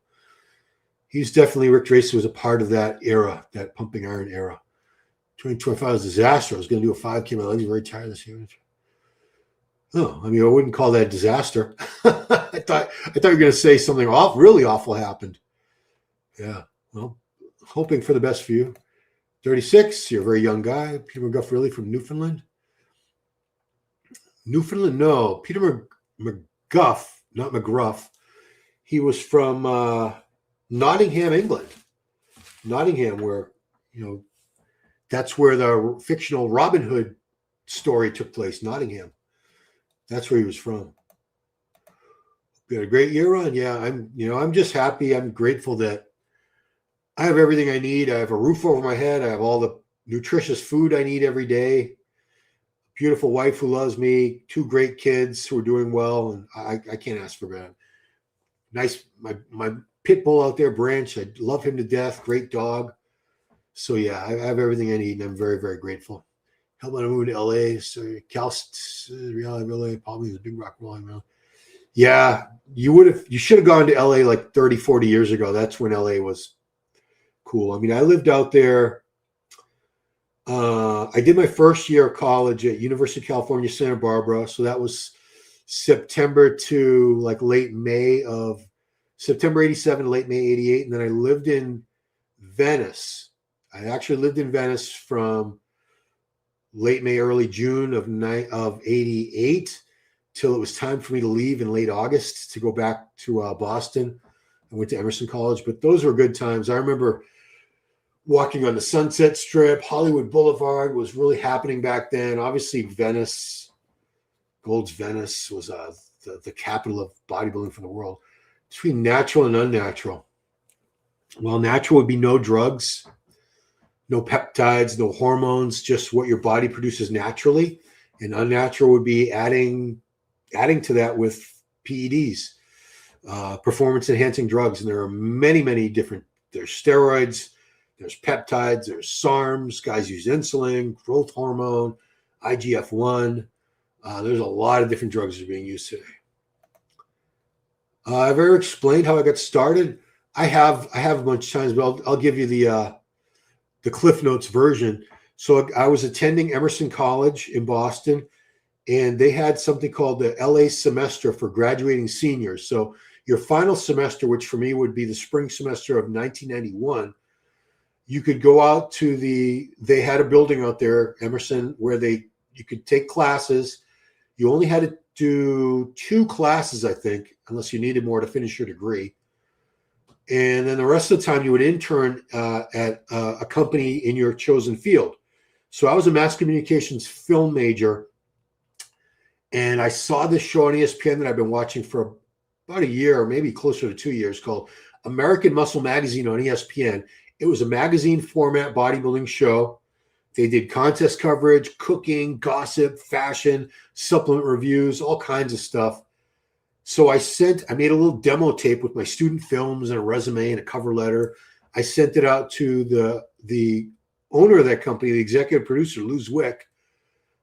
he's definitely, Rick Tracy was a part of that era, that pumping iron era. 2025 was a disaster. I was going to do a 5K. My legs were very tired this year. Oh, I mean, I wouldn't call that a disaster. I thought you were going to say something awful, really awful happened. Yeah, well, hoping for the best for you. 36, you're a very young guy. Peter McGuff, really, from Newfoundland? Newfoundland, no. Peter McGuff, not McGruff. He was from Nottingham, England. Nottingham, where, that's where the fictional Robin Hood story took place, Nottingham. That's where he was from. We had a great year on. Yeah, I'm just happy. I'm grateful that I have everything I need. I have a roof over my head. I have all the nutritious food I need every day. Beautiful wife who loves me. 2 great kids who are doing well, and I can't ask for that. Nice, my pit bull out there, Branch. I love him to death. Great dog. So yeah, I have everything I need, and I'm very, very grateful. Help me move to LA. So reality LA, probably the Big Rock rolling around. Yeah, you should have gone to LA like 30, 40 years ago. That's when LA was cool. I mean, I lived out there. I did my first year of college at University of California, Santa Barbara. So that was September to like late May of September 87, late May 88. And then I lived in Venice. I actually lived in Venice from late May, early June of 88 till it was time for me to leave in late August to go back to Boston. I went to Emerson College, but those were good times. I remember walking on the Sunset Strip. Hollywood Boulevard was really happening back then. Obviously, Venice, Gold's Venice was the capital of bodybuilding for the world. Between natural and unnatural. Well, natural would be no drugs, no peptides, no hormones, just what your body produces naturally. And unnatural would be adding to that with PEDs, performance-enhancing drugs. And there are many, many different. There's steroids, there's peptides, there's SARMs. Guys use insulin, growth hormone, IGF-1. There's a lot of different drugs that are being used today. I've ever explained how I got started. I have a bunch of times, but I'll give you the Cliff Notes version. So I was attending Emerson College in Boston, and they had something called the LA semester for graduating seniors. So your final semester, which for me would be the spring semester of 1991, you could go out to they had a building out there, Emerson, where you could take classes. You only had to do 2 classes, I think, unless you needed more to finish your degree. And then the rest of the time you would intern at a company in your chosen field. So I was a mass communications film major, and I saw this show on ESPN that I've been watching for about a year, or maybe closer to 2 years, called American Muscle Magazine on ESPN. It was a magazine format bodybuilding show. They did contest coverage, cooking, gossip, fashion, supplement reviews, all kinds of stuff. So I made a little demo tape with my student films and a resume and a cover letter. I sent it out to the owner of that company, the executive producer, Lou Zwick.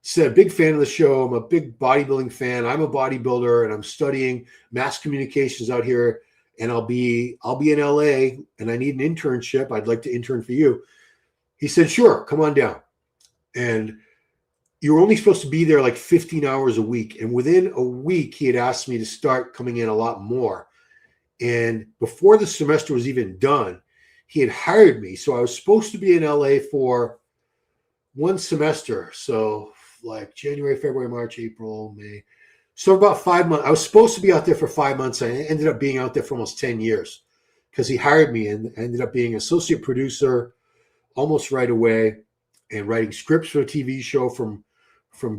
Said, big fan of the show. I'm a big bodybuilding fan. I'm a bodybuilder, and I'm studying mass communications out here. And I'll be in LA, and I need an internship. I'd like to intern for you. He said, sure, come on down. And you were only supposed to be there like 15 hours a week. And within a week, he had asked me to start coming in a lot more. And before the semester was even done, he had hired me. So I was supposed to be in LA for 1 semester. So like January, February, March, April, May. So about 5 months. I was supposed to be out there for 5 months. I ended up being out there for almost 10 years because he hired me, and ended up being associate producer almost right away and writing scripts for a TV show from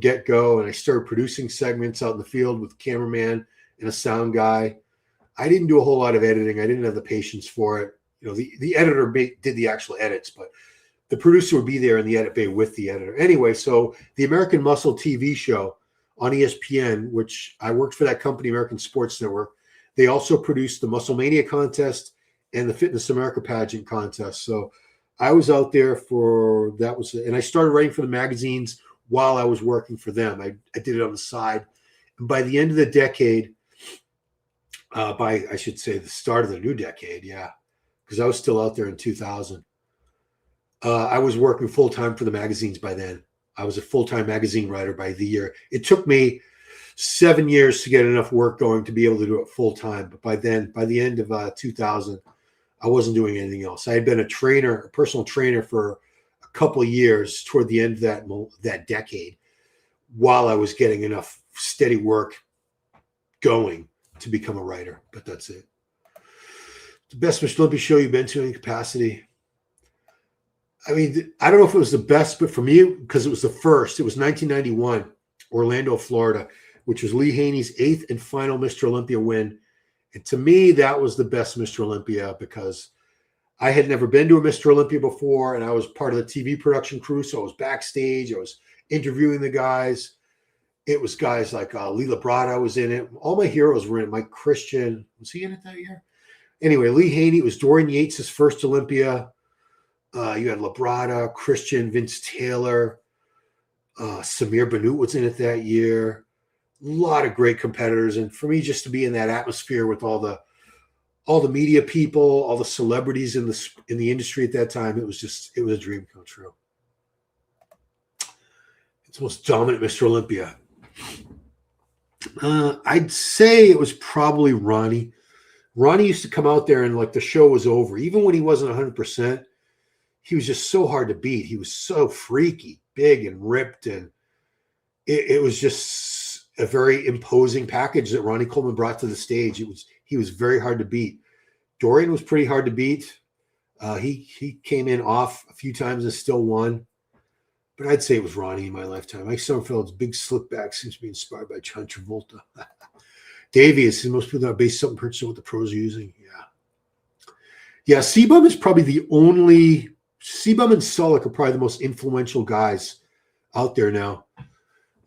get-go. And I started producing segments out in the field with a cameraman and a sound guy. I didn't do a whole lot of editing. I didn't have the patience for it. The editor did the actual edits, but the producer would be there in the edit bay with the editor. Anyway, so the American Muscle TV show on ESPN, which I worked for that company, American Sports Network, they also produced the Muscle Mania contest and the Fitness America pageant contest. So I was out there and I started writing for the magazines while I was working for them. I did it on the side. And by the end of the decade, I should say the start of the new decade, yeah, because I was still out there in 2000. I was working full-time for the magazines by then. I was a full-time magazine writer by the year. It took me 7 years to get enough work going to be able to do it full-time. But by then, by the end of 2000, I wasn't doing anything else. I had been a personal trainer for a couple of years toward the end of that decade, while I was getting enough steady work going to become a writer. But that's it. The best Mr. Olympia show you've been to in capacity? I mean, I don't know if it was the best, but for me, because it was the first, it was 1991, Orlando, Florida, which was Lee Haney's 8th and final Mr. Olympia win. And to me, that was the best Mr. Olympia, because I had never been to a Mr. Olympia before, and I was part of the TV production crew, so I was backstage. I was interviewing the guys. It was guys like Lee Labrada was in it. All my heroes were in it. Mike Christian, was he in it that year? Anyway, Lee Haney, it was Dorian Yates' first Olympia. You had Labrada, Christian, Vince Taylor, Samir Bannout was in it that year. A lot of great competitors, and for me, just to be in that atmosphere with all the media people, all the celebrities in the industry at that time, it was a dream come true. It's the most dominant Mr. Olympia. I'd say it was probably Ronnie. Ronnie used to come out there and like the show was over, even when he wasn't 100%. He was just so hard to beat. He was so freaky, big and ripped, and it was just a very imposing package that Ronnie Coleman brought to the stage. He was very hard to beat. Dorian was pretty hard to beat. He came in off a few times and still won. But I'd say it was Ronnie in my lifetime. Mike Summerfield's big slick back seems to be inspired by John Travolta. Davey is most people that base something purchased what the pros are using. Yeah, Sebum is probably the only. Sebum and Sullick are probably the most influential guys out there now.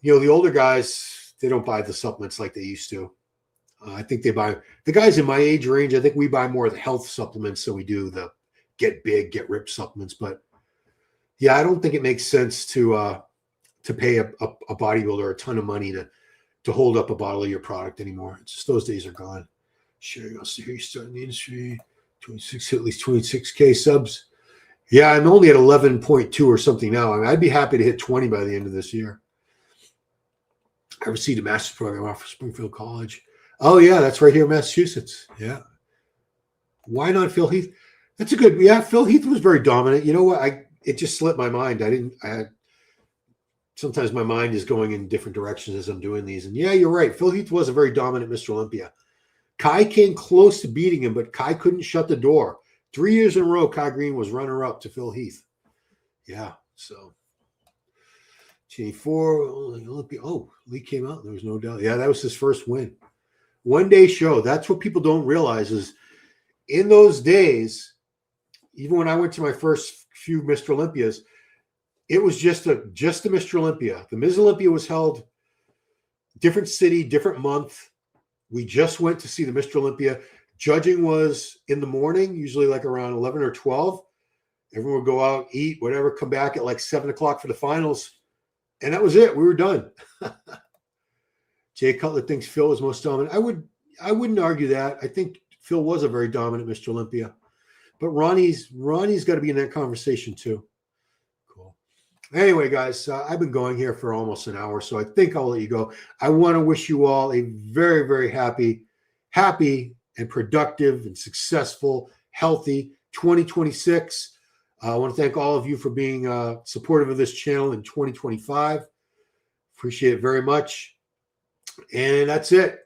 You know, the older guys, they don't buy the supplements like they used to. I think they buy the guys in my age range. I think we buy more of the health supplements than we do the get big, get ripped supplements. But yeah, I don't think it makes sense to pay a bodybuilder a ton of money to hold up a bottle of your product anymore. It's just those days are gone. Sure, you start in the industry, 26, at least 26K subs. Yeah, I'm only at 11.2 or something now. I mean, I'd be happy to hit 20 by the end of this year. I received a master's program off of Springfield College. Oh, yeah, that's right here in Massachusetts. Yeah. Why not Phil Heath? That's a good, yeah, Phil Heath was very dominant. You know what? It just slipped my mind. Sometimes my mind is going in different directions as I'm doing these. And yeah, you're right. Phil Heath was a very dominant Mr. Olympia. Kai came close to beating him, but Kai couldn't shut the door. 3 years in a row, Kai Green was runner-up to Phil Heath. Yeah, so. G4, Olympia. Oh, Lee came out. There was no doubt. Yeah, that was his first win. One-day show. That's what people don't realize is in those days, even when I went to my first few Mr. Olympias, it was just a Mr. Olympia. The Ms. Olympia was held different city, different month. We just went to see the Mr. Olympia. Judging was in the morning, usually like around 11 or 12. Everyone would go out, eat, whatever, come back at like 7 o'clock for the finals. And that was it. We were done. Jay Cutler thinks Phil was most dominant. I wouldn't argue that. I think Phil was a very dominant Mr. Olympia. But Ronnie's got to be in that conversation too. Cool. Anyway, guys, I've been going here for almost an hour, so I think I'll let you go. I want to wish you all a very, very happy and productive and successful, healthy 2026. I want to thank all of you for being supportive of this channel in 2025. Appreciate it very much. And that's it.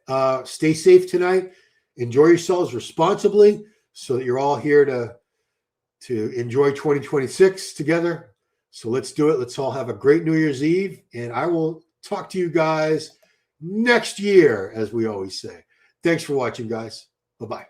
Stay safe tonight. Enjoy yourselves responsibly so that you're all here to enjoy 2026 together. So let's do it. Let's all have a great New Year's Eve. And I will talk to you guys next year, as we always say. Thanks for watching, guys. Bye-bye.